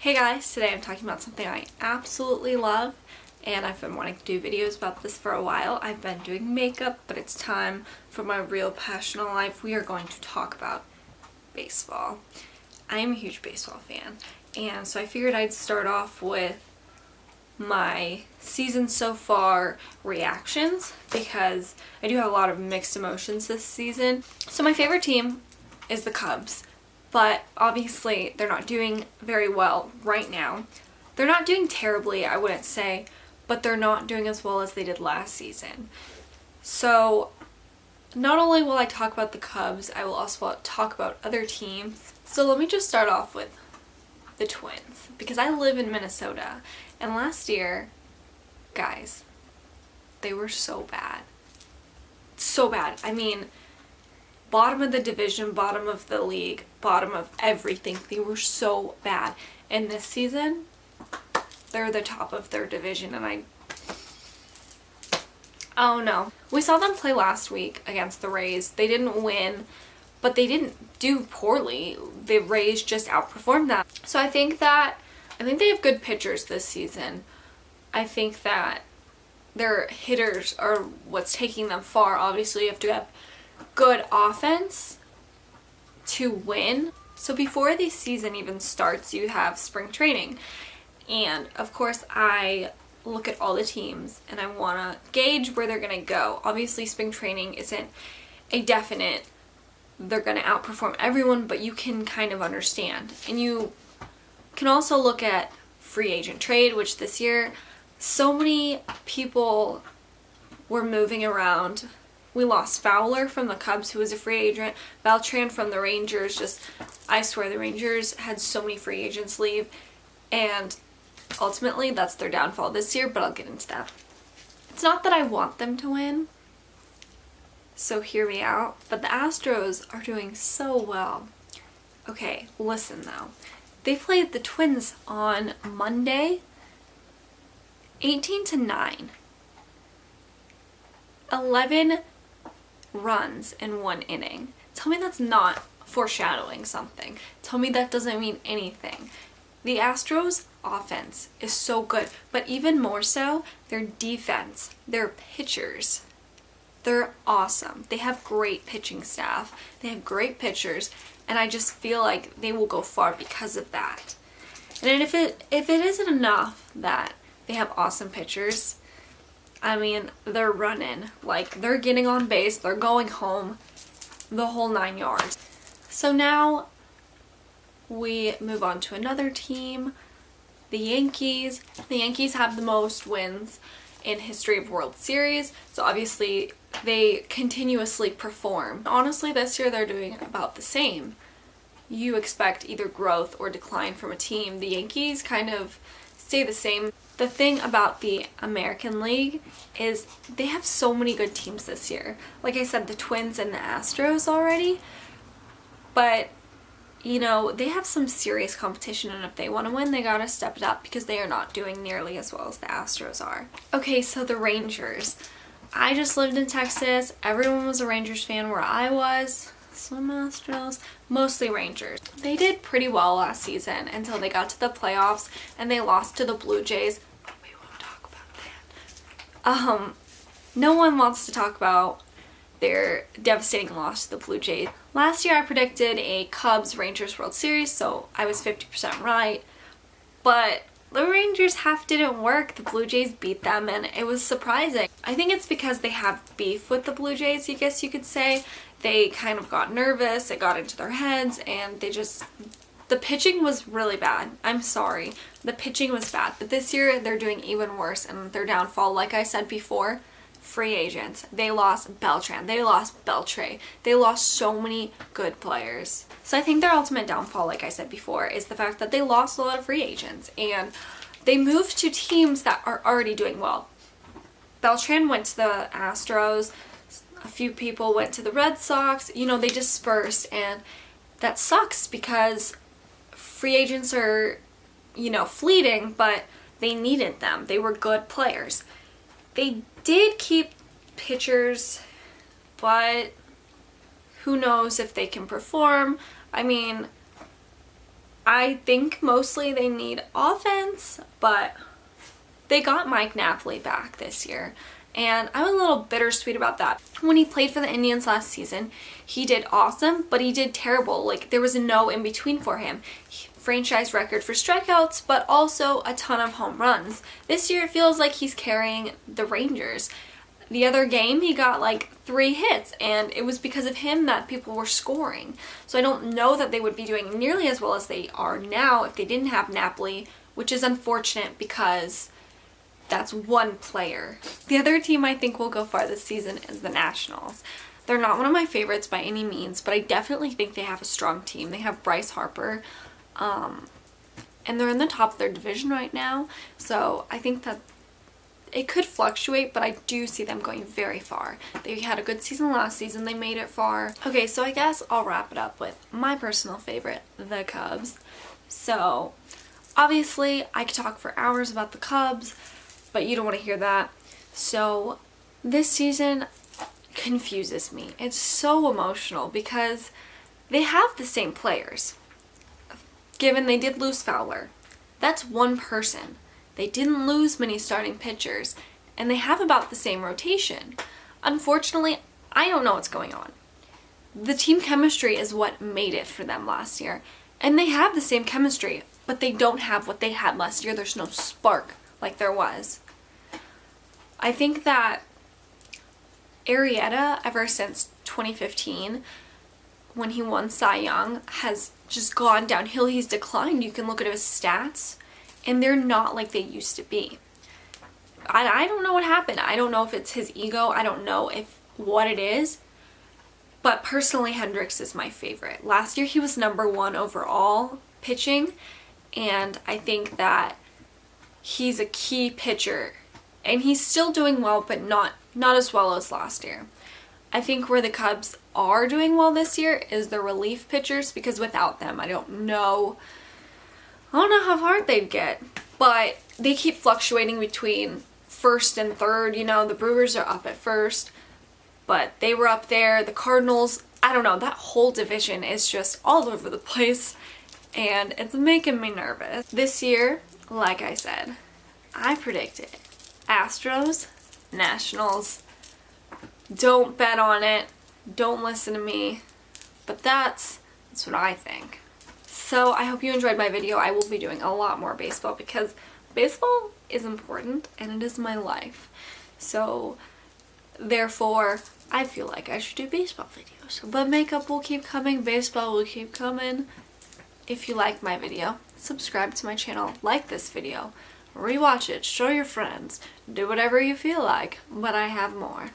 Hey guys, today I'm talking about something I absolutely love, and I've been wanting to do videos about this for a while. I've been doing makeup, but it's time for my real passion in life. We are going to talk about baseball. I am a huge baseball fan, and so I figured I'd start off with my season so far reactions because I do have a lot of mixed emotions this season. So my favorite team is the Cubs. But obviously they're not doing very well right now. They're not doing terribly, I wouldn't say, but they're not doing as well as they did last season. So not only will I talk about the Cubs, I will also talk about other teams. So let me just start off with the Twins, because I live in Minnesota, and last year, guys, they were so bad. So bad. I mean, bottom of the division, bottom of the league, bottom of everything. They were so bad. And this season, they're the top of their division, and oh no. We saw them play last week against the Rays. They didn't win, but they didn't do poorly. The Rays just outperformed them. So I think they have good pitchers this season. I think that their hitters are what's taking them far. Obviously, you have to have good offense to win. So before the season even starts, you have spring training. And of course, I look at all the teams and I want to gauge where they're going to go. Obviously, spring training isn't a definite, they're going to outperform everyone, but you can kind of understand. And you can also look at free agent trade, which this year, so many people were moving around. We lost Fowler from the Cubs, who was a free agent. Beltran from the Rangers. I swear the Rangers had so many free agents leave. And ultimately, that's their downfall this year, but I'll get into that. It's not that I want them to win, so hear me out. But the Astros are doing so well. Okay, listen though. They played the Twins on Monday, 18-9. 11 runs in one inning. Tell me that's not foreshadowing something. Tell me that doesn't mean anything. The Astros offense is so good, but even more so, their defense, their pitchers, they're awesome. They have great pitching staff. They have great pitchers, and I just feel like they will go far because of that. And if it isn't enough that they have awesome pitchers, I mean, they're running. Like, they're getting on base, they're going home, the whole 9 yards. So now we move on to another team, the Yankees. The Yankees have the most wins in history of World Series, so obviously they continuously perform. Honestly, this year they're doing about the same. You expect either growth or decline from a team. The Yankees kind of stay the same. The thing about the American League is they have so many good teams this year. Like I said, the Twins and the Astros already. But, you know, they have some serious competition, and if they want to win, they gotta step it up because they are not doing nearly as well as the Astros are. Okay, so the Rangers. I just lived in Texas. Everyone was a Rangers fan where I was. Some Astros, mostly Rangers. They did pretty well last season until they got to the playoffs and they lost to the Blue Jays. We won't talk about that. No one wants to talk about their devastating loss to the Blue Jays. Last year I predicted a Cubs-Rangers World Series, so I was 50% right. But the Rangers half didn't work. The Blue Jays beat them, and it was surprising. I think it's because they have beef with the Blue Jays, I guess you could say. They kind of got nervous, it got into their heads, and the pitching was really bad. I'm sorry. The pitching was bad. But this year, they're doing even worse, and their downfall, like I said before, free agents. They lost Beltran. They lost Beltre. They lost so many good players. So I think their ultimate downfall, like I said before, is the fact that they lost a lot of free agents, and they moved to teams that are already doing well. Beltran went to the Astros. A few people went to the Red Sox. You know, they dispersed, and that sucks because free agents are, you know, fleeting, but they needed them. They were good players. They did keep pitchers, but who knows if they can perform. I mean, I think mostly they need offense, but they got Mike Napoli back this year. And I was a little bittersweet about that. When he played for the Indians last season, he did awesome, but he did terrible. Like, there was no in-between for him. Franchise record for strikeouts, but also a ton of home runs. This year it feels like he's carrying the Rangers. The other game, he got like 3 hits, and it was because of him that people were scoring. So I don't know that they would be doing nearly as well as they are now if they didn't have Napoli, which is unfortunate because that's one player. The other team I think will go far this season is the Nationals. They're not one of my favorites by any means, but I definitely think they have a strong team. They have Bryce Harper, and they're in the top of their division right now, so I think that it could fluctuate, but I do see them going very far. They had a good season last season. They made it far. Okay, so I guess I'll wrap it up with my personal favorite, the Cubs. So, obviously, I could talk for hours about the Cubs, but you don't want to hear that. So, this season confuses me. It's so emotional because they have the same players. Given they did lose Fowler, that's one person. They didn't lose many starting pitchers, and they have about the same rotation. Unfortunately, I don't know what's going on. The team chemistry is what made it for them last year, and they have the same chemistry, but they don't have what they had last year. There's no spark like there was. I think that Arrieta, ever since 2015, when he won Cy Young, has just gone downhill. He's declined. You can look at his stats, and they're not like they used to be. I don't know what happened. I don't know if it's his ego. I don't know what it is. But personally, Hendricks is my favorite. Last year, he was #1 overall pitching, and I think that he's a key pitcher. And he's still doing well, but not as well as last year. I think where the Cubs are doing well this year is the relief pitchers, because without them, I don't know how far they'd get. But they keep fluctuating between first and third. You know, the Brewers are up at first, but they were up there. The Cardinals, I don't know, that whole division is just all over the place, and it's making me nervous. This year, like I said, I predicted Astros, Nationals. Don't bet on it. Don't listen to me. But that's what I think. So I hope you enjoyed my video. I will be doing a lot more baseball because baseball is important and it is my life. So therefore, I feel like I should do baseball videos. But makeup will keep coming. Baseball will keep coming. If you like my video, subscribe to my channel, like this video, rewatch it, show your friends, do whatever you feel like, but I have more.